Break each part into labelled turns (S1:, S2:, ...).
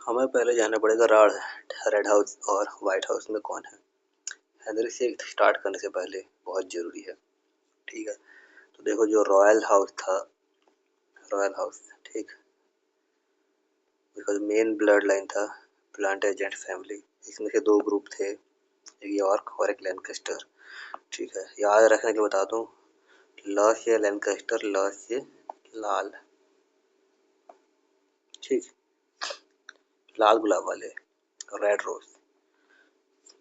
S1: हमें पहले जाना पड़ेगा रेड हाउस और वाइट हाउस में कौन है। हेनरी से स्टार्ट करने से पहले बहुत ज़रूरी है, ठीक है। तो देखो जो रॉयल हाउस था, रॉयल हाउस, ठीक, उसका जो मेन ब्लड लाइन था प्लांटेजेंट फैमिली, इसमें से दो ग्रुप थे, एक यॉर्क और एक लैनकास्टर, ठीक है। याद रखने के लिए बता दूं, ल से लैनकास्टर, ल से लाल, ठीक, लाल गुलाब वाले, रेड रोज।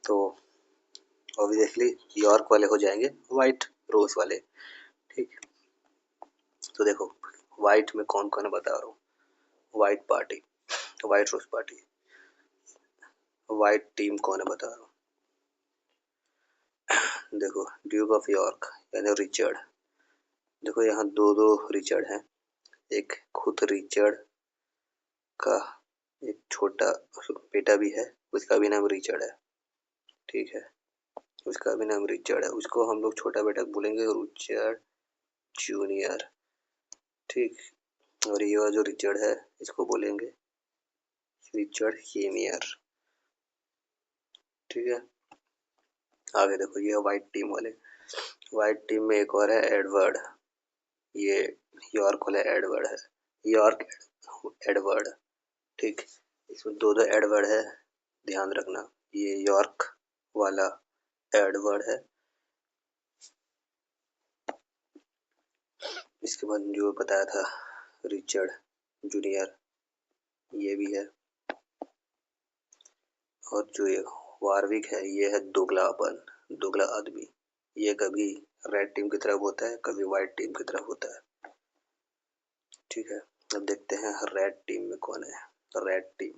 S1: तो ऑब्वियसली यॉर्क वाले हो जाएंगे वाइट रोज वाले, ठीक। तो देखो वाइट में कौन कौन है बता रहा हूँ। वाइट पार्टी, वाइट रोज पार्टी, वाइट टीम कौन है बता रहा हूँ। देखो ड्यूक ऑफ यॉर्क यानी रिचर्ड, देखो यहाँ दो दो रिचर्ड हैं, एक खुद रिचर्ड का एक छोटा बेटा भी है, उसका भी नाम रिचर्ड है, ठीक है, उसका भी नाम रिचर्ड है, उसको हम लोग छोटा बेटा बोलेंगे रिचर्ड जूनियर, ठीक। और ये जो रिचर्ड है इसको बोलेंगे रिचर्ड सीनियर, ठीक है। आगे देखो ये वाइट टीम वाले, वाइट टीम में एक और है एडवर्ड, ये यॉर्क वाला एडवर्ड है, यॉर्क एडवर्ड, ठीक। इसमें दो दो एडवर्ड है, ध्यान रखना, ये यॉर्क वाला एडवर्ड है। इसके बाद जो बताया था रिचर्ड जूनियर, ये भी है। और जो ये वारविक है ये है दोगलापन, दोगला आदमी, ये कभी रेड टीम की तरफ होता है कभी वाइट टीम की तरफ होता है, ठीक है। अब देखते हैं रेड टीम में कौन है। रेड टीम,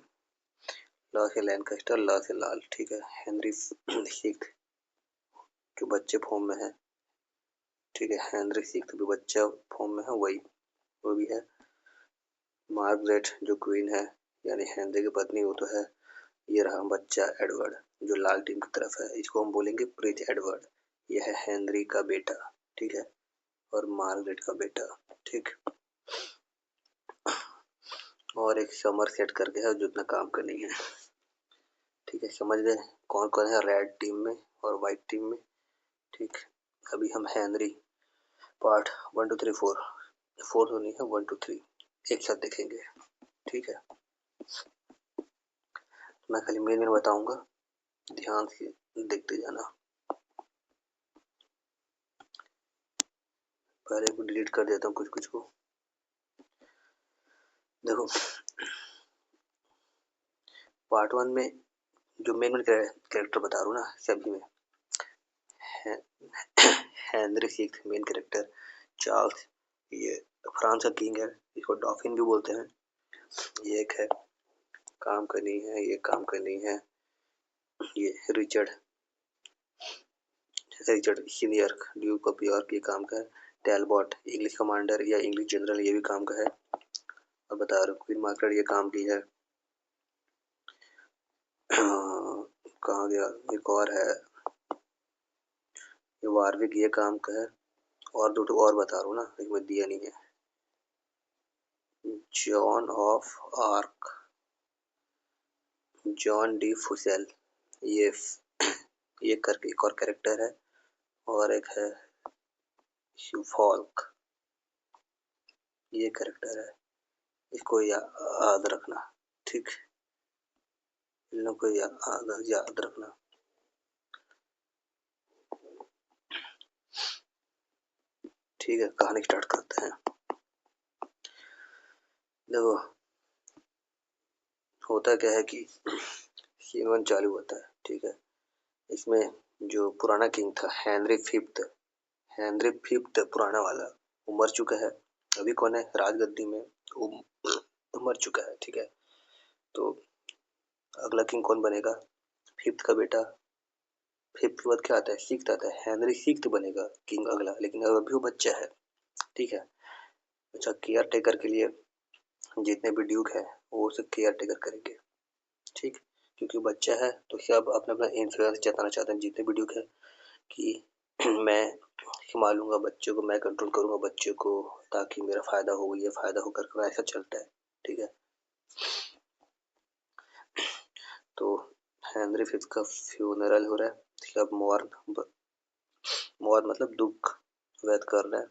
S1: ल से लैनकास्टर, ल से लाल, ठीक है। हेनरी सिक्स जो बच्चे फॉर्म में है, ठीक है, हेनरी सिक्स भी बच्चा फॉर्म में है, वही वो भी है। मार्गरेट जो क्वीन है यानी हेनरी की पत्नी, वो तो है। ये रहा बच्चा एडवर्ड जो लाल टीम की तरफ है, इसको हम बोलेंगे प्रिंस एडवर्ड, यह है हेनरी का बेटा, ठीक है, और मार्गरेट का बेटा, ठीक। और एक समर सेट करके है जो इतना काम का नहीं है, ठीक है। समझ गए कौन कौन है रेड टीम में और वाइट टीम में, ठीक। अभी हम हेनरी पार्ट 1 2 3 4, 4 तो नहीं है, 1 2 3 एक साथ देखेंगे, ठीक है। मैं खाली मेन बताऊंगा, ध्यान से देखते जाना। पहले को डिलीट कर देता हूँ कुछ कुछ को। देखो पार्ट 1 में जो मेन कैरेक्टर बता रहा हूँ ना, सभी में Henry six main character, Charles ये फ्रांस का किंग है, इसको डॉफिन भी बोलते हैं, ये एक है, काम करनी है, ये काम करनी है। ये Richard, Richard senior Duke of York, ये काम का है। टैलबॉट इंग्लिश कमांडर या इंग्लिश जनरल, ये भी काम का है। और बता रहा हूँ क्वीन मार्गरेट ये काम की है। कहाँ गया, एक और है ये वारविक, ये काम का है। और दो और बता रहा हूँ ना, इसमें दिया नहीं है। जॉन ऑफ आर्क, जॉन डी फुसेल, ये करके एक और कैरेक्टर है। और एक है ह्यूफॉल्क, ये कैरेक्टर है, इसको याद रखना, ठीक, इन लोगों को याद रखना। ठीक है, कहानी स्टार्ट करते हैं। देखो होता क्या है कि सीन 1 चालू होता है, ठीक है। इसमें जो पुराना किंग था हेनरी फिफ्थ, हेनरी फिफ्थ पुराना वाला, वो मर चुका है। अभी कौन है राजगद्दी में, वो मर चुका है, ठीक है। तो अगला किंग कौन बनेगा, फिफ्थ का बेटा। फिफ्थ के बाद क्या आता है, सिक्स्थ आता है, हेनरी सिक्स्थ बनेगा किंग अगला, लेकिन अभी वो बच्चा है, ठीक है। अच्छा, केयर टेकर के लिए जितने भी ड्यूक है वो उसे केयर टेकर करेंगे, ठीक। क्योंकि बच्चा है तो सब अपना अपना इन्फ्लुएंस जताना चाहते हैं जितने भी ड्यूक है कि मैं संभालूंगा बच्चों को, मैं कंट्रोल करूंगा बच्चों को, ताकि मेरा फायदा हो, ये फायदा हो करके ऐसा चलता है, ठीक है। तो हेनरी फिफ्थ का फ्यूनरल हो रहा है, ठीक है। अब मोर्न मतलब दुख व्यक्त कर रहा है।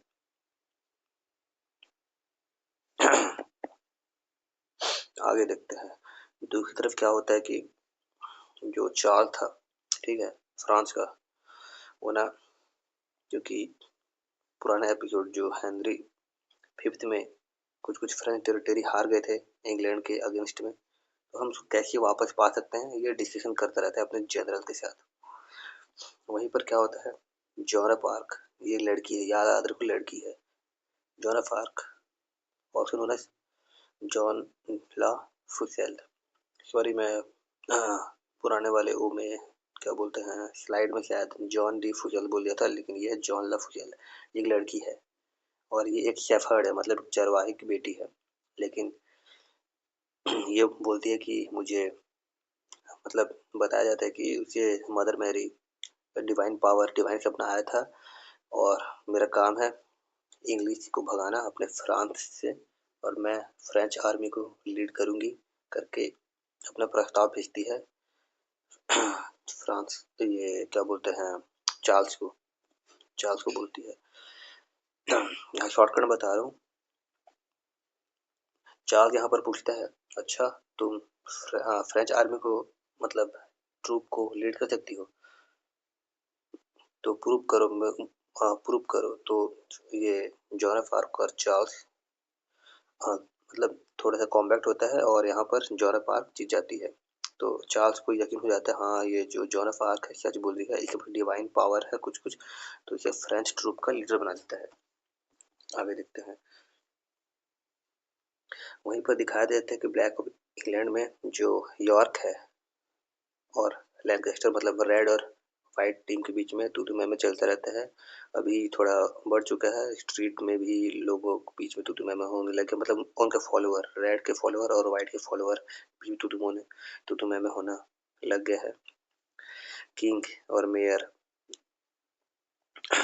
S1: आगे देखते हैं, दुख की तरफ क्या होता है कि जो चार्ल था, ठीक है, फ्रांस का, वो ना, क्योंकि पुराना एपिसोड जो हेनरी फिफ्थ में कुछ कुछ फ्रेंच टेरिटरी हार गए थे इंग्लैंड के अगेंस्ट में, तो हम उसको कैसे वापस पा सकते हैं, ये डिस्कशन करता रहता है अपने जनरल के साथ। वहीं पर क्या होता है, जॉन ऑफ आर्क, ये लड़की है, याद रखो लड़की है, जॉन ऑफ आर्क, ऑप्शन होना जॉन ला फुसेल, सॉरी मैं पुराने वाले ओ में क्या बोलते हैं, स्लाइड में शायद जॉन डी फुसेल बोल दिया था, लेकिन ये है जॉन ला फुसेल। ये एक लड़की है और ये एक शेफर्ड है, मतलब चरवाहे की बेटी है। लेकिन ये बोलती है कि मुझे, मतलब बताया जाता है कि उसे Mother Mary divine power, divine सपना आया था और मेरा काम है इंग्लिश को भगाना अपने फ्रांस से, और मैं फ्रेंच आर्मी को लीड करूंगी करके अपना प्रस्ताव भेजती है फ्रांस, ये क्या बोलते हैं, चार्ल्स को बोलती है। यहाँ शॉर्टकट बता रहा हूँ। चार्ल्स यहाँ पर पूछता है, अच्छा तुम फ्रेंच आर्मी को, मतलब ट्रूप को लीड कर सकती हो, तो प्रूव करो। तो ये जॉन ऑफ आर्क और चार्ल्स, मतलब थोड़ा सा कॉम्बैक्ट होता है और यहाँ पर जॉन ऑफ आर्क जीत जाती है। तो चार्ल्स को यकीन हो जाता है, हाँ ये जो जॉन ऑफ आर्क है सच बोल रही है, इसके पास डिवाइन पावर है कुछ कुछ, तो इसे फ्रेंच ट्रूप का लीडर बना देता है। आगे देखते हैं, वहीं पर दिखाया देता है कि ब्लैक इंग्लैंड में जो यॉर्क है और लैंकेस्टर, मतलब रेड और वाइट टीम के बीच में तू मैं चलता रहता है। अभी थोड़ा बढ़ चुका है, स्ट्रीट में भी लोगों के बीच में तू मैं होने लगे, मतलब उनके फॉलोअर, रेड के फॉलोअर और वाइट के फॉलोअर भी तू मैं होना लग गया है। किंग और मेयर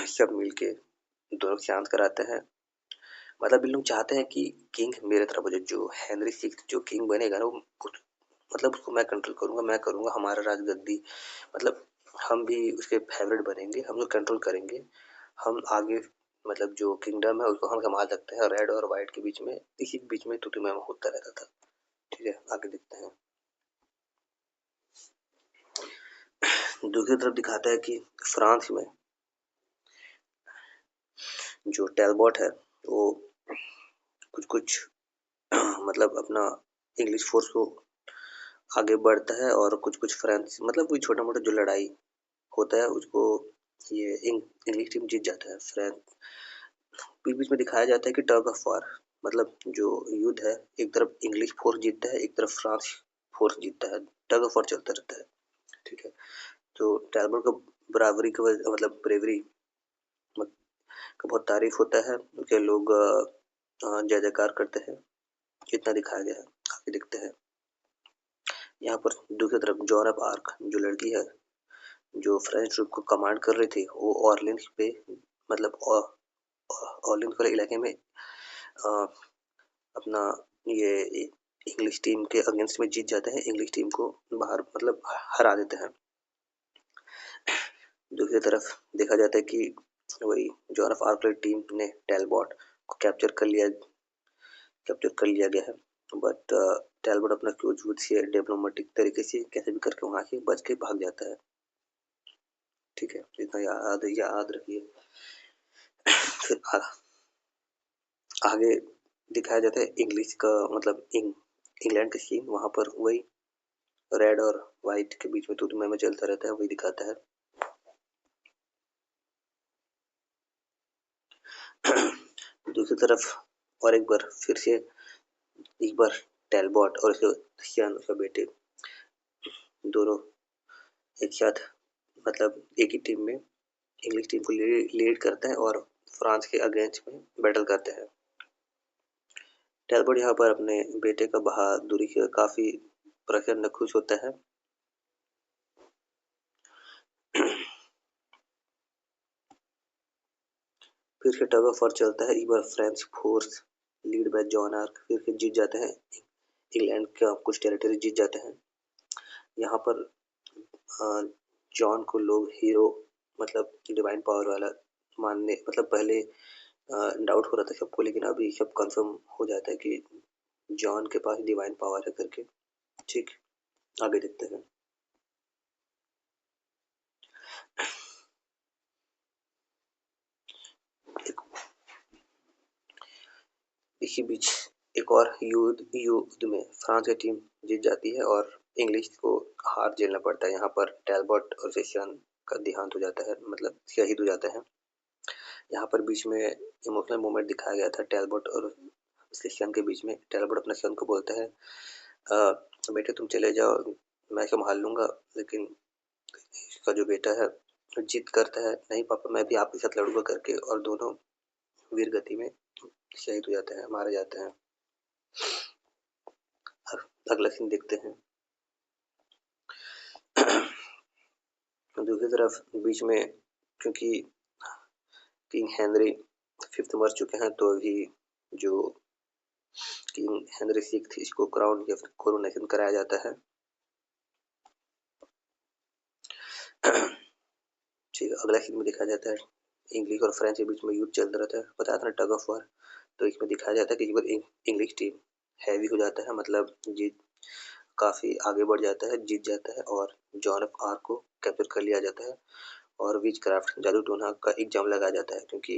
S1: सब मिलके दोनों शांत कराते हैं। मतलब ये लोग चाहते हैं कि किंग मेरे तरफ हो जाए, जो हेनरी सिक्स जो किंग बनेगा ना, वो मतलब उसको मैं कंट्रोल करूंगा, मैं करूंगा हमारा राजगद्दी, मतलब हम भी उसके फेवरेट बनेंगे, हम लोग कंट्रोल करेंगे, हम आगे, मतलब जो किंगडम है उसको हम संभाल सकते हैं। रेड और वाइट के बीच में, इसी के बीच में तू मैं होता रहता था, ठीक है। आगे देखते हैं, दूसरी तरफ दिखाता है कि फ्रांस में जो टैलबॉट है वो कुछ कुछ मतलब अपना इंग्लिश फोर्स को आगे बढ़ता है और कुछ कुछ फ्रेंच, मतलब कोई छोटा मोटा जो लड़ाई होता है उसको ये इंग्लिश टीम जीत जाता है। फ्रेंच बीच बीच में दिखाया जाता है कि टग ऑफ वार, मतलब जो युद्ध है, एक तरफ इंग्लिश फोर्स जीतता है, एक तरफ फ्रांस फोर्स जीतता है, टग ऑफ वार चलता रहता है, ठीक है। तो टैलबॉट का बराबरी का मतलब ब्रेवरी का बहुत तारीफ होता है, उसके लोग जय जयकार करते हैं, इतना दिखाया गया है। आगे देखते हैं, यहाँ पर दूसरी तरफ जॉन ऑफ आर्क जो लड़की है, जो फ्रेंच ट्रूप को कमांड कर रही थी, वो ऑर्लिन्स पे, मतलब ऑर्लिन्स वाले इलाके में अपना ये इंग्लिश टीम के अगेंस्ट में जीत जाते हैं, इंग्लिश टीम को बाहर मतलब हरा देते हैं। दूसरी तरफ देखा जाता है कि वही जॉन ऑफ आर्क टीम ने टैलबॉट को कैप्चर कर लिया गया है, बट टैलबॉट अपना सूझबूझ से डिप्लोमेटिक तरीके से कैसे भी करके वहां से बच के भाग जाता है, ठीक है। इतना याद रखिए। फिर आगे दिखाया जाता है इंग्लिश का, मतलब इंग्लैंड का सीन, वहां पर वही रेड और वाइट के बीच में तू मैं चलता रहता है, वही दिखाता है। दूसरी तरफ और एक बार फिर से, एक बार टैलबॉट और उसका बेटे दोनों एक साथ, मतलब एक ही टीम में इंग्लिश टीम को लीड करते हैं और फ्रांस के अगेंस्ट में बैटल करते हैं। टैलबॉट यहाँ पर अपने बेटे का बहादुरी से काफी प्रसन्न खुश होता है। फिर से टग ऑफ वार चलता है, एक बार French force led by Joan Arc फिर से जीत जाते हैं, इंग्लैंड का कुछ टेरिटरी जीत जाते हैं। यहाँ पर जॉन को लोग हीरो मतलब डिवाइन पावर वाला मानने मतलब पहले डाउट हो रहा था सबको, लेकिन अभी सब कंफर्म हो जाता है कि जॉन के पास डिवाइन पावर है करके। ठीक, आगे देखते हैं। इसी बीच एक और युद्ध में फ्रांस की टीम जीत जाती है और इंग्लिश को हार झेलना पड़ता है। यहाँ पर टैलबॉट और सेशन का देहांत हो जाता है, मतलब शहीद हो जाते हैं। यहाँ पर बीच में इमोशनल मोमेंट दिखाया गया था टैलबॉट और सेशन के बीच में। टैलबॉट अपने सन को बोलता है बेटे तुम चले जाओ, मैं संभाल लूंगा, लेकिन इसका जो बेटा है जिद करता है नहीं पापा मैं भी आपके साथ लड़ूंगा करके, और दोनों वीर गति में शहीद हो जाते हैं, मारे जाते हैं। अगला सीन देखते हैं। दूसरी तरफ बीच में क्योंकि किंग हेनरी फिफ्थ मर चुके हैं, तो अभी जो किंग हेनरी सिक्स्थ इसको क्राउन या फिर कोरोनेशन कराया जाता है। ठीक है, अगला सीन में दिखाया जाता है इंग्लिश और फ्रेंच के बीच में युद्ध चल रहा था, बताया था ना टग ऑफ वार। तो इसमें दिखाया जाता है कि एक बार इंग्लिश टीम हैवी हो जाता है, मतलब जीत काफ़ी आगे बढ़ जाता है, जीत जाता है और जॉन ऑफ आर्क को कैप्चर कर लिया जाता है और विच क्राफ्ट जादू टोना का एग्जाम लगाया जाता है, क्योंकि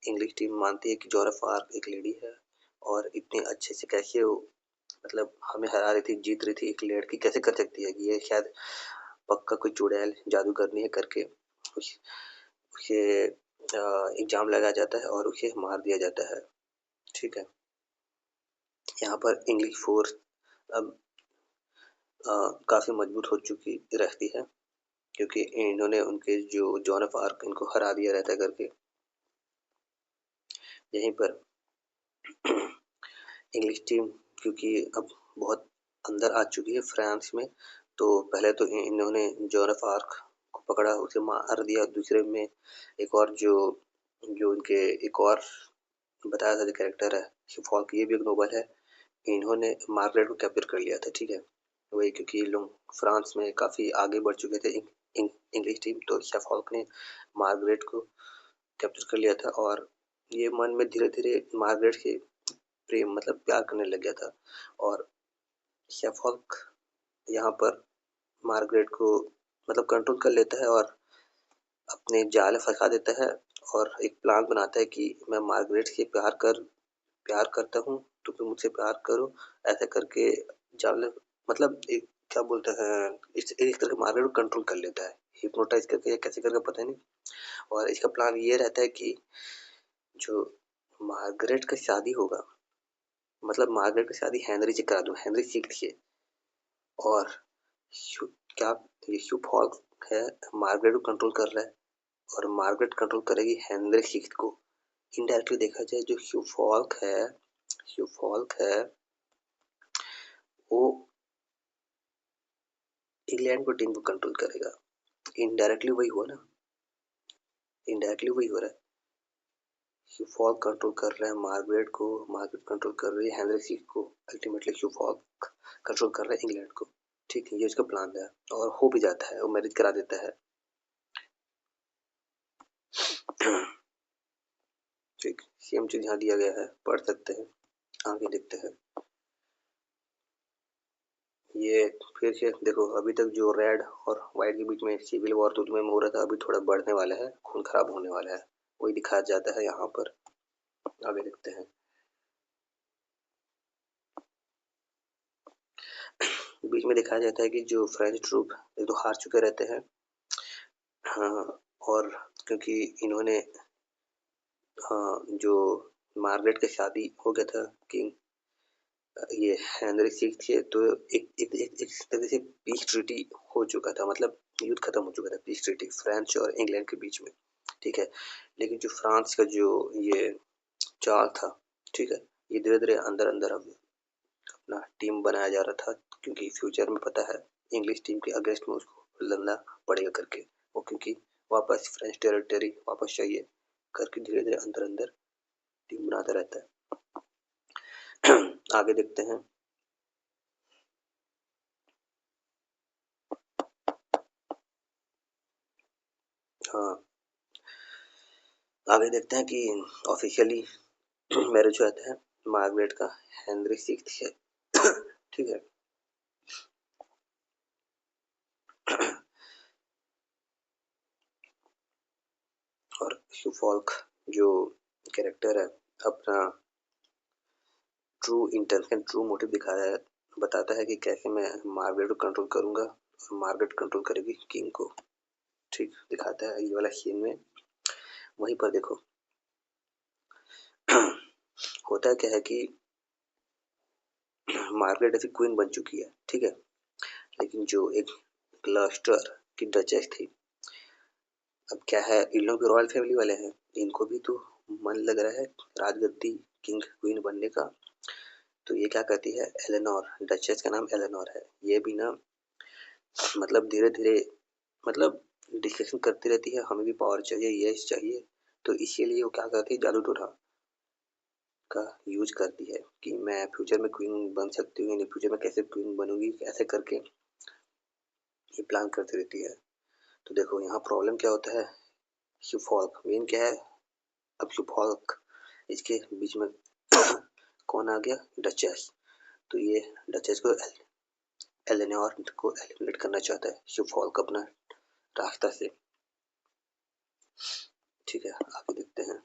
S1: इंग्लिश टीम मानती है कि जॉन ऑफ आर्क एक लेडी है और इतने अच्छे से कैसे वो मतलब हमें हरा रही थी, जीत रही थी, एक लड़की कैसे कर सकती है, कि ये शायद पक्का कोई चुड़ैल जादू करनी है करके उसे एग्जाम लगाया जाता है और उसे मार दिया जाता है। ठीक है, यहाँ पर इंग्लिश फोर्स अब काफ़ी मजबूत हो चुकी रहती है, क्योंकि इन्होंने उनके जो जॉन ऑफ आर्क इनको हरा दिया रहता है करके। यहीं पर इंग्लिश टीम क्योंकि अब बहुत अंदर आ चुकी है फ्रांस में, तो पहले तो इन्होंने जॉन ऑफ आर्क को पकड़ा, उसे मार दिया। दूसरे में एक और जो जो उनके एक और बताया था जो कैरेक्टर है शिफॉल्क, ये भी एक नोबल है, इन्होंने मार्गरेट को कैप्चर कर लिया था। ठीक है, वही क्योंकि ये लोग फ्रांस में काफ़ी आगे बढ़ चुके थे इंग्लिश टीम, तो शिफॉल्क ने मार्गरेट को कैप्चर कर लिया था और ये मन में धीरे धीरे मार्गरेट के प्रेम मतलब प्यार करने लग गया था। और शेफॉल्क यहाँ पर मार्गरेट को मतलब कंट्रोल कर लेता है और अपने जाल में फंसा देता है और एक प्लान बनाता है कि मैं मार्गरेट से प्यार करता हूँ तो तुम मुझसे प्यार करो, ऐसा करके जाल में मतलब एक क्या बोलते हैं इस तरह मार्गरेट को कंट्रोल कर लेता है, हिप्नोटाइज करके या कैसे करके पता नहीं। और इसका प्लान ये रहता है कि जो मार्गरेट का शादी होगा, मतलब मार्गरेट की शादी हेनरी से करा दूं, हेनरी सिक्स्थ से। और क्या ये शिफॉल्क है मार्गरेट को कंट्रोल कर रहा है और मार्गरेट कंट्रोल करेगी हेनरी सिक्स्थ को। इनडायरेक्टली देखा जाए जो शिफॉल्क है वो इंग्लैंड को टीम को कंट्रोल करेगा। इनडायरेक्टली वही हुआ ना, इनडायरेक्टली वही हो रहा है। शिफॉल्क कंट्रोल कर रहा है मार्गरेट को, मार्गरेट कंट्रोल कर रही है हेनरी सिक्स्थ को, अल्टीमेटली शिफॉल्क कंट्रोल कर रहा है इंग्लैंड को। ठीक है, ये उसका प्लान है और हो भी जाता है, वो मैरिज करा देता है। ठीक, सेम चीज यहाँ दिया गया है, पढ़ सकते हैं। आगे देखते हैं। ये फिर से देखो, अभी तक जो रेड और व्हाइट के बीच में सिविल वॉर तो में हो रहा था, अभी थोड़ा बढ़ने वाला है, खून खराब होने वाला है, वही दिखाया जाता है यहाँ पर। आगे देखते हैं। बीच में दिखाया जाता है कि जो फ्रेंच ट्रूप एक तो हार चुके रहते हैं, हाँ, और क्योंकि इन्होंने हाँ, जो मार्गरेट की शादी हो गया था किंग ये हेनरी सिक्स्थ से, तो एक तरह से पीस ट्रीटी हो चुका था, मतलब युद्ध खत्म हो चुका था, पीस ट्रीटी फ्रांस और इंग्लैंड के बीच में। ठीक है, लेकिन जो फ्रांस का जो ये चाल था, ठीक है, ये धीरे धीरे अंदर अंदर अब अपना टीम बनाया जा रहा था, क्योंकि फ्यूचर में पता है इंग्लिश टीम के अगेंस्ट में उसको लड़ना पड़ेगा करके, वो क्योंकि वापस फ्रेंच टेरिटरी वापस चाहिए करके धीरे धीरे अंदर अंदर टीम बनाता रहता है। आगे देखते हैं। आगे देखते हैं कि ऑफिशियली मैरिज जो आता है मार्गरेट का हेनरी सिक्स से। ठीक है। और सुफॉल्क जो कैरेक्टर है अपना ट्रू इंटेंशन ट्रू मोटिव दिखाया है, बताता है कि कैसे मैं मार्गरेट को कंट्रोल करूंगा और मार्गरेट कंट्रोल करेगी किंग को। ठीक दिखाता है ये वाला सीन में। वहीं पर देखो होता क्या है कि मार्गरेट ऐसी क्वीन बन चुकी है, ठीक है, लेकिन जो एक ग्लस्टर की डचेस थी, अब क्या है इन लोग भी रॉयल फैमिली वाले हैं, इनको भी तो मन लग रहा है राजगद्दी किंग क्वीन बनने का। तो ये क्या करती है, एलेनोर, डचेस का नाम एलेनोर है, ये भी ना मतलब धीरे धीरे मतलब डिस्कशन करती रहती है, हमें भी पावर चाहिए, ये चाहिए। तो इसीलिए वो क्या करती है, जादू टोना का यूज करती है कि मैं फ्यूचर में क्वीन बन सकती हूँ, फ्यूचर में कैसे क्वीन बनूंगी, ऐसे करके ये प्लान करती रहती है। तो देखो यहाँ प्रॉब्लम क्या होता है, सुफॉल्क मेन क्या है, अब सुफॉल्क इसके बीच में कौन आ गया, डचेस। तो ये डचेस को एलेनोर को एलिमिनेट करना चाहता है सुफॉल्क अपना रास्ता से। ठीक है, आगे देखते हैं।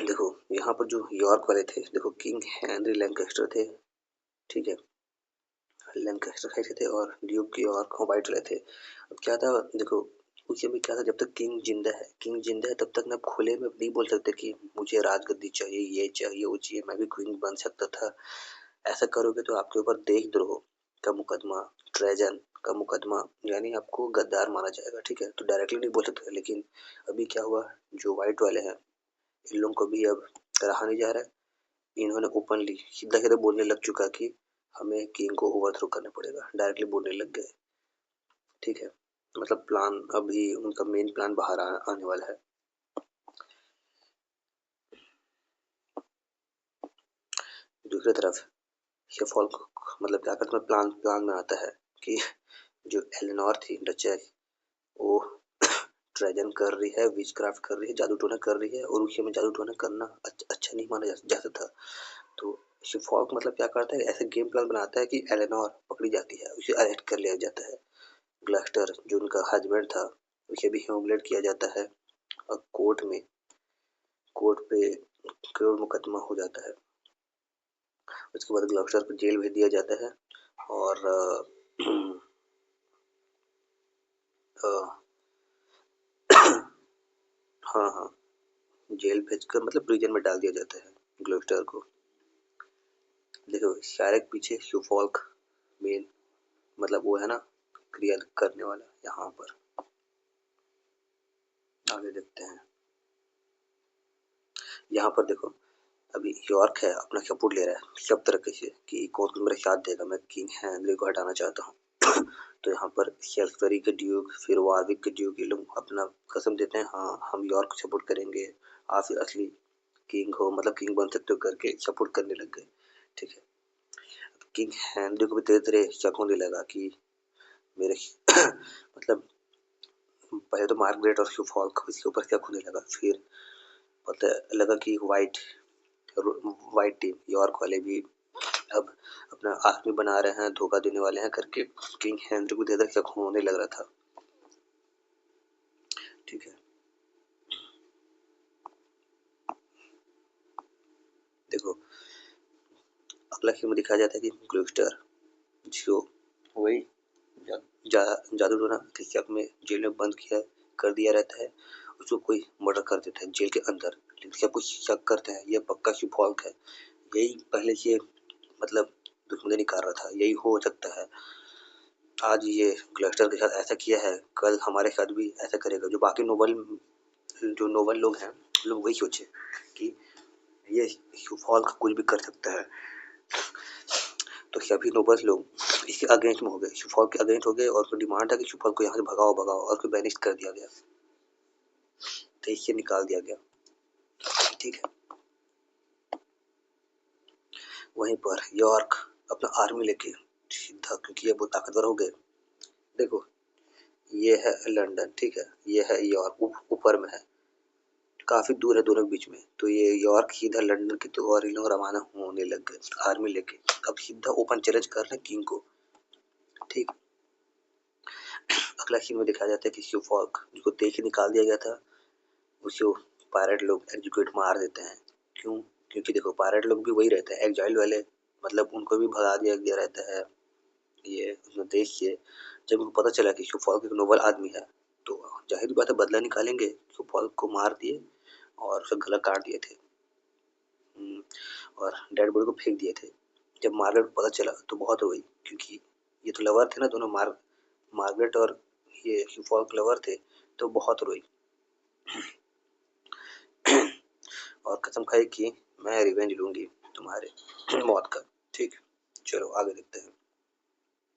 S1: देखो यहाँ पर जो यॉर्क वाले थे, देखो किंग हेनरी लैंकेस्टर थे, ठीक है, लैंकेस्टर थे और ड्यूक की यॉर्क वाइट वाले थे। अब क्या था देखो, उस समय क्या था, जब तक किंग जिंदा है तब तक ना खुले में नहीं बोल सकते कि मुझे राजगद्दी चाहिए, ये चाहिए, वो चाहिए, मैं भी क्वीन बन सकता था। ऐसा करोगे तो आपके ऊपर देशद्रोह का मुकदमा, ट्रेजन का मुकदमा, यानी आपको गद्दार माना जाएगा। ठीक है, तो डायरेक्टली नहीं बोल सकते, लेकिन अभी क्या हुआ, जो व्हाइट वाले हैं इन लोगों को भी अब रहा नहीं जा रहा है, इन्होंने ओपनली सीधा सीधा बोलने लग चुका कि हमें किंग को ओवरथ्रो करना पड़ेगा, डायरेक्टली बोलने लग गए। ठीक है, मतलब प्लान अभी उनका मेन प्लान बाहर आने वाला है। दूसरी तरफ शेफॉल्क मतलब क्या करता है, प्लान प्लान में आता है कि जो एलेनोर थी डचेस, वो ट्रेजन कर रही है, विचक्राफ्ट कर रही है, जादू टोना कर रही है, और उसी में जादू टोना करना अच्छा नहीं माना जाता था। तो शेफॉल्क मतलब क्या करता है, ऐसे गेम प्लान बनाता है कि एलेनोर पकड़ी जाती है, उसे अरेस्ट कर लिया जाता है। ग्लस्टर जो उनका हस्बैंड था उसे भी ह्यूमिलेट किया जाता है और कोर्ट पे क्रूर मुकदमा हो जाता है। उसके बाद ग्लस्टर को जेल भेज दिया जाता है और हाँ हाँ, जेल भेजकर मतलब प्रिजन में डाल दिया जाता है ग्लस्टर को। देखो शायद पीछे सुफॉल्क मेन मतलब वो है ना क्रिया करने वाला। यहाँ पर आगे देखते हैं। यहाँ पर देखो अभी यॉर्क है अपना सपोर्ट ले रहा है सब तरीके से कि कौन कौन मेरा साथ देगा, मैं किंग हेनरी को हटाना चाहता हूँ। तो यहाँ पर सेल्सबरी के ड्यूक, फिर वारविक के ड्यूक, ये लोग अपना कसम देते हैं, हाँ हम यॉर्क को सपोर्ट करेंगे, आप फिर असली किंग हो, मतलब किंग बन सकते हो करके सपोर्ट करने लग गए। ठीक है, किंग हेनरी को भी धीरे धीरे शक होने लगा कि मेरे मतलब पहले तो मार्गरेट और सुफॉल्क इसके ऊपर शक होने लगा, फिर पता लगा कि वाइट टीम यॉर्क वाले भी अब अपना आर्मी बना रहे हैं, धोखा देने वाले हैं करके किंग हेनरी को धीरे धीरे शक होने लग रहा था। ठीक है, देखो अगला फिल्म दिखाया जाता है कि ग्लूस्टर जो वही जादू टोना के शक में जेल में बंद किया कर दिया रहता है, उसको कोई मर्डर कर देता है जेल के अंदर, लेकिन सब कुछ शक करते हैं ये पक्का सुफॉल्क है, यही पहले से मतलब दुश्मनी निकाल रहा था, यही हो सकता है, आज ये ग्लस्टर के साथ ऐसा किया है, कल हमारे साथ भी ऐसा करेगा। जो बाकी नोबल लोग हैं, लोग वही सोचे कि ये सुफॉल्क कुछ भी कर सकता है। तो सभी नोबल्स लोग इसके अगेंस्ट में हो गए, सुफॉल्क के अगेंस्ट हो गए और डिमांड था कि सुफॉल्क को यहाँ से भगाओ भगाओ, और फिर बैनिश कर दिया गया, देश से निकाल दिया गया। ठीक है, वहीं पर यॉर्क अपना आर्मी लेके सीधा, क्योंकि ये बहुत ताकतवर हो गए, देखो ये है लंदन, ठीक है, ये है यॉर्क, ऊपर में है, काफी दूर है दोनों के बीच में। तो ये यॉर्क इधर लंदन की तो और ये लोग रवाना होने लग गए आर्मी लेके। अब सीधा ओपन चैलेंज कर रहे हैं किंग को, ठीक। अगला सीन में दिखाया जाता है कि स्यूफॉल्क जिसको देख के निकाल दिया गया था, उसे पायरेट लोग एग्जीक्यूट मार देते हैं। क्यों? क्योंकि देखो पायरेट लोग भी वही रहते हैं एग्जाइल वाले, मतलब उनको भी भगा दिया गया रहता है। ये उसने देख के जब उनको पता चला कि स्यूफॉल्क एक नोबल आदमी है, तो जाहिर बात है बदला निकालेंगे। स्यूफॉल्क को मार दिए और उसका गला काट दिए थे। और डेड बॉडी को फेंक दिए थे। जब मार्गरेट को पता चला तो बहुत रोई, क्योंकि ये तो लवर थे ना दोनों, मार्गरेट और ये स्यूफॉल्क लवर थे, तो बहुत रोई और कसम खाई कि मैं रिवेंज लूंगी तुम्हारे मौत का, ठीक। चलो आगे देखते हैं।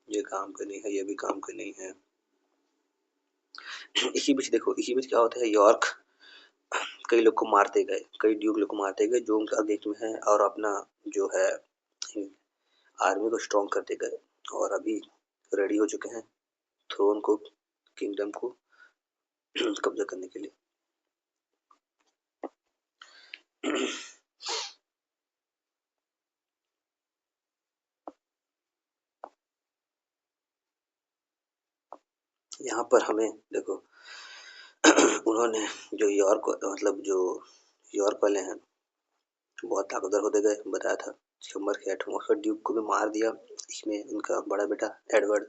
S1: ये काम करनी है, ये भी काम करनी है। इसी बीच देखो, इसी बीच क्या होता है, यॉर्क कई लोग को मारते गए, कई ड्यूक लोग को मारते गए जो उनके अगेंस्ट में है, और अपना जो है आर्मी को स्ट्रॉन्ग करते गए, और अभी रेडी हो चुके हैं थ्रोन को, किंगडम को कब्जा करने के लिए। यहाँ पर हमें देखो उन्होंने जो यॉर्क मतलब जो यॉर्क वाले हैं बहुत ताकतवर होते गए, बताया था। सितंबर के 8 ड्यूक को भी मार दिया। इसमें उनका बड़ा बेटा एडवर्ड,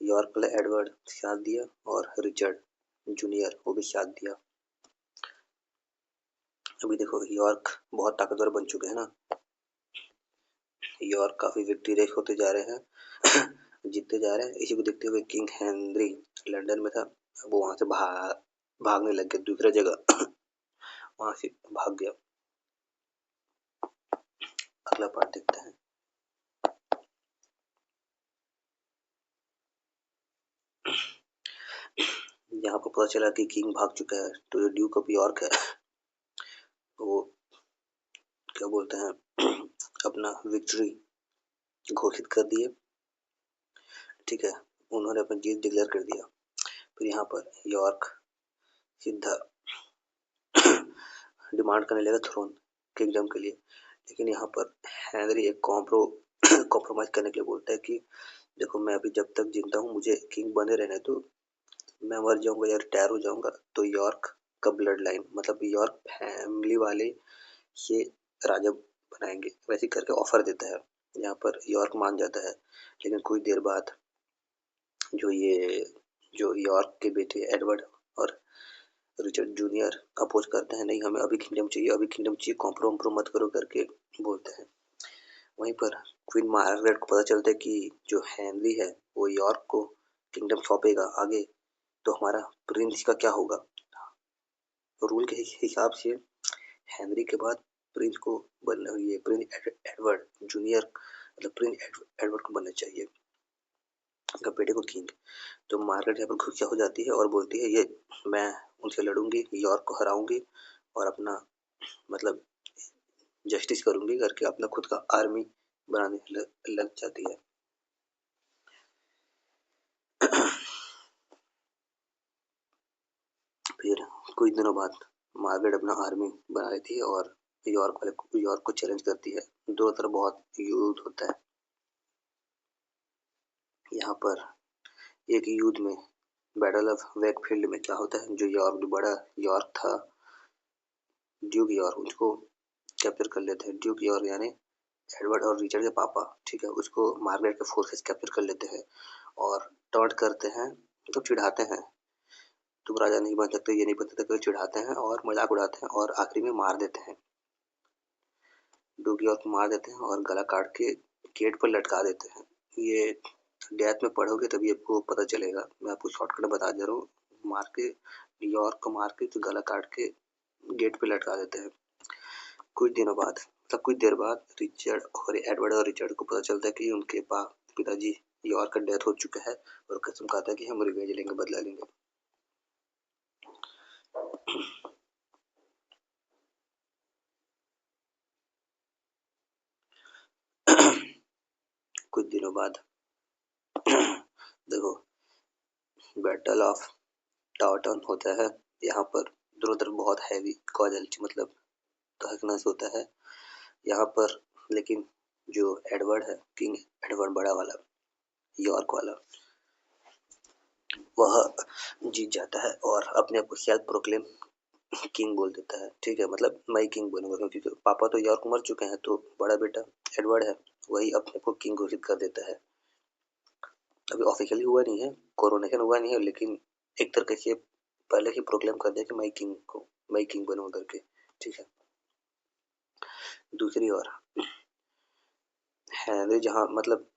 S1: यॉर्क वाला एडवर्ड साथ दिया, और रिचर्ड जूनियर वो भी साथ दिया। अभी देखो यॉर्क बहुत ताकतवर बन चुके हैं ना, यॉर्क काफी विक्टोरियस होते जा रहे हैं जीतते जा रहे हैं। इसी को देखते हुए किंग हेनरी लंदन में था, वो वहां से भागने लग गया दूसरा जगह वहां से भाग गया। अगला पार्ट देखते हैं। यहाँ पर पता चला कि किंग भाग चुका है, तो जो ड्यूक ऑफ यॉर्क है वो क्या बोलते हैं अपना विक्ट्री घोषित कर दिए, ठीक है, उन्होंने अपनी जीत डिक्लेयर कर दिया। फिर यहाँ पर यॉर्क सीधा डिमांड करने लगा थ्रोन किंगडम के लिए, लेकिन यहाँ पर हेनरी एक कॉम्प्रोमाइज करने के लिए बोलता है कि देखो मैं अभी जब तक जिंदा हूँ मुझे किंग बने रहने दो, मैं मर जाऊंगा या रिटायर हो जाऊंगा तो यॉर्क का ब्लड लाइन मतलब यॉर्क फैमिली वाले ये राजा बनाएंगे, वैसे करके ऑफर देता है। यहाँ पर यॉर्क मान जाता है, लेकिन कुछ देर बाद जो यॉर्क के बेटे एडवर्ड और रिचर्ड जूनियर अपोज करते हैं, नहीं हमें अभी किंगडम चाहिए, अभी किंगडम चाहिए, कॉम्प्रो मत करो करके बोलते हैं। वहीं पर क्वीन मार्गरेट को पता चलता है कि जो हेनरी है वो यॉर्क को किंगडम सौंपेगा आगे, तो हमारा प्रिंस का क्या होगा। रूल के हिसाब से हेनरी के बाद प्रिंस को बनना, ये प्रिंस एडवर्ड जूनियर मतलब प्रिंस एडवर्ड को बनना चाहिए, उनका बेटे को किंग। तो मार्गरेट यहाँ पर गुस्सा हो जाती है और बोलती है ये मैं उनसे लड़ूंगी, यॉर्क को हराऊंगी और अपना मतलब जस्टिस करूंगी करके अपना खुद का आर्मी बनाने लग जाती है। फिर कुछ दिनों बाद मार्गरेट अपना आर्मी बना लेती है और यॉर्क को चैलेंज करती है। दोनों तरफ बहुत युद्ध होता है। यहाँ पर एक युद्ध में बैटल ऑफ वेकफील्ड में क्या होता है, जो बड़ा यॉर्क था, ड्यूक यॉर्क, उसको कैप्चर कर लेते हैं। ड्यूक यॉर्क यानी एडवर्ड और रिचर्ड के पापा, ठीक है, उसको मार्गरेट के फोर्सेस कैप्चर कर लेते हैं और टॉन्ट करते हैं, मतलब चिढ़ाते हैं, तुम राजा नहीं बन सकते, ये नहीं बन सकते, चिढ़ाते हैं और मजाक उड़ाते हैं और आखिरी में मार देते हैं। ड्यूक यॉर्क को मार देते हैं और गला काट के गेट पर लटका देते हैं। ये डेथ में पढ़ोगे तभी आपको पता चलेगा, मैं आपको शॉर्टकट बता दे रहा हूँ। मार के यॉर्क को मार के तो गला काट के गेट पे लटका देते हैं। कुछ दिनों बाद मतलब कुछ देर बाद एडवर्ड और रिचर्ड को पता चलता है कि उनके पिताजी यॉर्क का डेथ हो चुका है, और कसम खाता है कि हम रिवेंज लेंगे, बदला लेंगे। कुछ दिनों बाद देखो बैटल ऑफ टावरटाउन होता है। यहाँ पर दोनों तरफ बहुत हैवी कॉजल्टी मतलब तहकनस होता है यहाँ पर, लेकिन जो एडवर्ड है, किंग एडवर्ड बड़ा वाला, यॉर्क वाला, वह जीत जाता है और अपने आप को सेल्फ प्रोक्लेम किंग बोल देता है। ठीक है, मतलब मैं किंग बनूंगा, क्योंकि तो पापा तो यॉर्क मर चुके हैं, तो बड़ा बेटा एडवर्ड है, वही अपने को किंग घोषित कर देता है। अभी ऑफिशियली हुआ नहीं है, कोरोनेशन हुआ नहीं है, लेकिन एक तरीके से पहले ही प्रोक्लेम कर दिया कि मैं किंग बनूंगा करके। ठीक है, दूसरी ओर हैंनरी जहाँ मतलब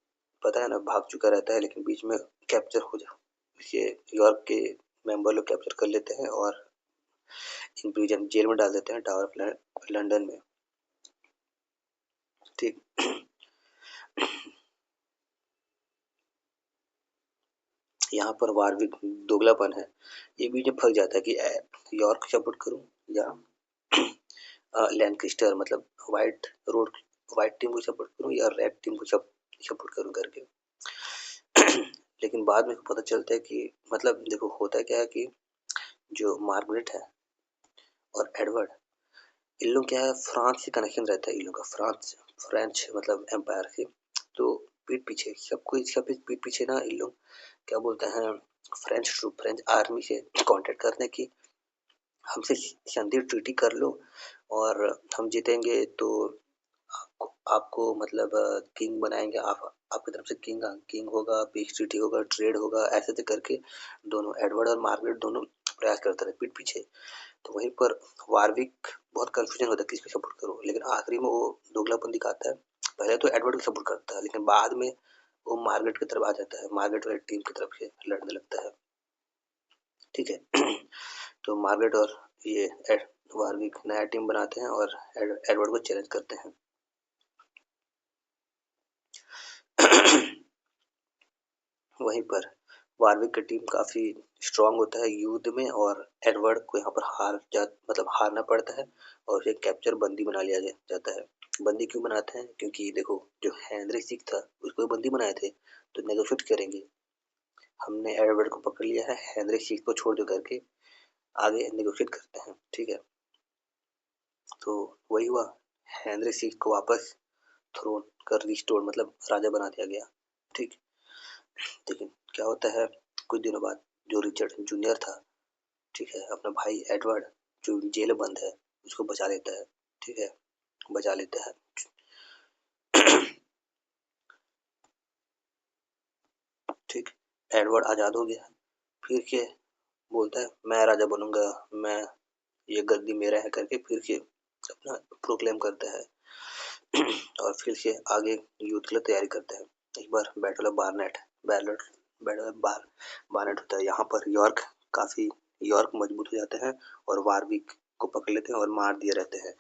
S1: पता है ना भाग चुका रहता है, लेकिन बीच में कैप्चर हो जा ये यॉर्क के मेंबर लोग कैप्चर कर लेते हैं और इन प्रिजन जेल में डाल देते हैं, टावर ऑफ लंदन में। ठीक यहाँ पर वारविक दोगलापन है, ये बीच में फंस जाता है कि यॉर्क सपोर्ट करूं या लैंकेस्टर मतलब व्हाइट टीम को सपोर्ट करूं या रेड टीम को सपोर्ट करूं करके। लेकिन बाद में पता चलता है कि मतलब देखो होता क्या है कि जो मार्गरेट है और एडवर्ड, इन लोग क्या है, फ्रांस से कनेक्शन रहता है इन लोग का, फ्रेंच मतलब एम्पायर से। तो पीठ पीछे सब पीठ पीछे ना इन लोग क्या बोलते हैं, फ्रेंच आर्मी से कांटेक्ट करने की, हमसे संधि ट्रीटी कर लो और हम जीतेंगे तो आपको मतलब किंग बनाएंगे, आपकी तरफ से किंग होगा, पीस ट्रीटी होगा, ट्रेड होगा, ऐसे ऐसे करके दोनों एडवर्ड और मार्गरेट दोनों प्रयास करते रहे पीठ पीछे। तो वहीं पर वारविक बहुत कंफ्यूजन होता है किसको सपोर्ट करो, लेकिन आखिरी में वो दोगलापन दिखाता है। पहले तो एडवर्ड को सपोर्ट करता है, लेकिन बाद में वो मार्गरेट की तरफ आ जाता है, मार्गरेट वाली टीम की तरफ से लड़ने लगता है। ठीक है। तो मार्गरेट और ये वारविक नया टीम बनाते हैं और एडवर्ड को चैलेंज करते हैं। वहीं पर वारविक की टीम काफी स्ट्रांग होता है युद्ध में और एडवर्ड को यहाँ पर हारना पड़ता है और उसे कैप्चर बंदी बना लिया जाता है। बंदी क्यों बनाते हैं, क्योंकि देखो जो हेनरी सिक्स था उसको बंदी बनाए थे, तो नेगोशिएट करेंगे, हमने एडवर्ड को पकड़ लिया है, हेनरी सिक्स को छोड़ दो करके आगे नेगोशिएट करते हैं। ठीक है, तो वही हुआ, हेनरी सिक्स को वापस थ्रोन कर रिस्टोर मतलब राजा बना दिया गया। ठीक, लेकिन क्या होता है कुछ दिनों बाद जो रिचर्ड जूनियर था, ठीक है, अपना भाई एडवर्ड जो जेल में बंद है उसको बचा लेता है। ठीक है, बचा लेता है। ठीक, एडवर्ड आजाद हो गया, फिर के बोलता है मैं राजा बनूंगा, मैं ये गद्दी मेरा है करके फिर से अपना प्रोक्लेम करता है। और फिर से आगे युद्ध के लिए तैयारी करते हैं। एक बार बैटल ऑफ बारनेट होता है, यहाँ पर यॉर्क मजबूत हो जाते हैं और वारविक को पकड़ लेते हैं और मार दिए रहते हैं।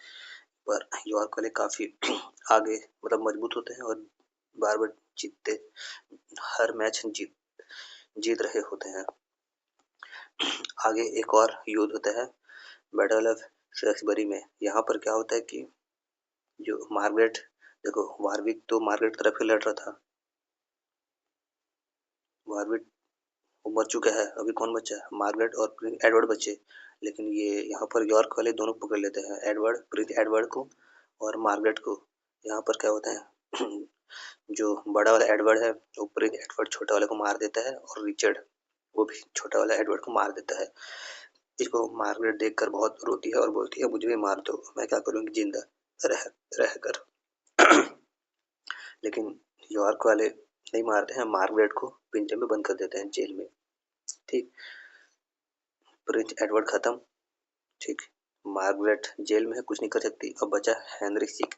S1: पर यॉर्क वाले काफी आगे मतलब मजबूत होते हैं और बार बार जीतते, हर मैच जीत रहे होते हैं। आगे एक और युद्ध होता है बैटल ऑफ शेक्सबरी में। यहाँ पर क्या होता है कि जो मार्गरेट, देखो वारविक तो मार्गरेट तरफ ही लड़ रहा था, वारविक वो मर चुका है, अभी कौन बचा है, मार्गरेट और प्रिंस एडवर्ड बचे। लेकिन ये यहाँ पर यॉर्क वाले दोनों पकड़ लेते हैं, प्रिंस एडवर्ड को और मार्गरेट को। यहाँ पर क्या होता है, जो बड़ा वाला एडवर्ड है वो प्रिंस एडवर्ड छोटा वाले को मार देता है और रिचर्ड वो भी छोटा वाला एडवर्ड को मार देता है। इसको मार्गरेट देखकर बहुत रोती है और बोलती है मुझे भी मार दो, मैं क्या करूंगी जिंदा रह रह कर। लेकिन यॉर्क वाले नहीं मारते हैं, मार्गरेट को पिंजरे में बंद कर देते हैं जेल में। ठीक, प्रिंस एडवर्ड खत्म। ठीक, मार्गरेट जेल में है, कुछ नहीं कर सकती, अब बचा हेनरी सिक्स।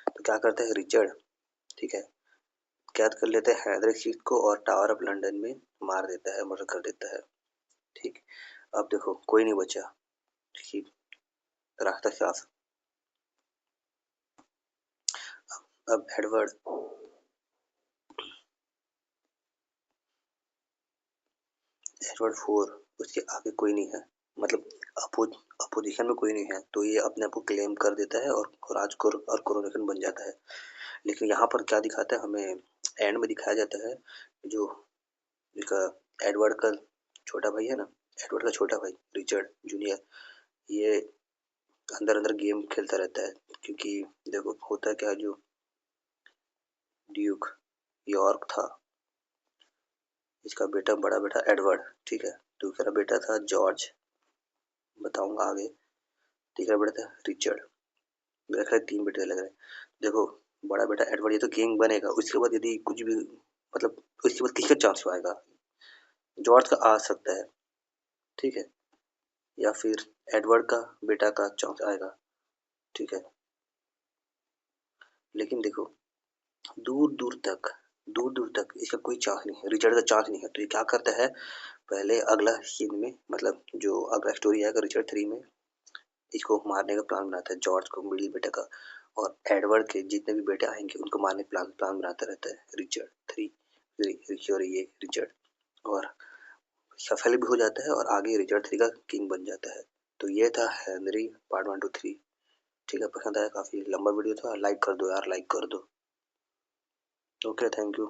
S1: तो क्या करता है रिचर्ड, ठीक है, कैद कर लेते हैं हेनरी सिक्स को और टावर ऑफ लंदन में मार देता है, मर्डर कर देता है। ठीक, अब देखो कोई नहीं बचा, ठीक, रास्ता साफ। अब एडवर्ड फोर, उसके आगे कोई नहीं है, मतलब अपोजिशन में कोई नहीं है, तो ये अपने आप को क्लेम कर देता है और कोरोनेशन बन जाता है। लेकिन यहाँ पर क्या दिखाता है हमें, एंड में दिखाया जाता है जो इसका एडवर्ड का छोटा भाई है ना, एडवर्ड का छोटा भाई रिचर्ड जूनियर, ये अंदर अंदर गेम खेलता रहता है, क्योंकि देखो होता क्या, जो ड्यूक यॉर्क था, इसका बेटा, बड़ा बेटा एडवर्ड, ठीक है, दूसरा बेटा था जॉर्ज, बताऊंगा आगे, तीसरा बेटा था रिचर्ड। मेरा ख्याल 3 बेटे लग रहे हैं। देखो, बड़ा बेटा एडवर्ड ये तो किंग बनेगा, उसके बाद यदि कुछ भी मतलब उसके बाद किसका चांस आएगा, जॉर्ज का आ सकता है, ठीक है, या फिर एडवर्ड का बेटा का चांस आएगा, ठीक है। लेकिन देखो, दूर दूर तक, दूर दूर तक इसका कोई चांस नहीं है, रिचर्ड का चांस नहीं है। तो ये क्या करता है, पहले अगला सीन में, मतलब जो अगला स्टोरी आएगा रिचर्ड 3 में, इसको मारने का प्लान बनाता है, जॉर्ज को, मिडिल बेटे का, और एडवर्ड के जितने भी बेटे आएंगे उनको मारने का प्लान बनाता रहता है रिचर्ड 3, सॉरी ये रिचर्ड, और सफल भी हो जाता है, और आगे रिचर्ड 3 का किंग बन जाता है। तो ये था हेनरी पार्ट 1 to 3, ठीक है, पसंद आया, काफ़ी लंबा वीडियो था, लाइक कर दो यार, लाइक कर दो। Okay, thank you.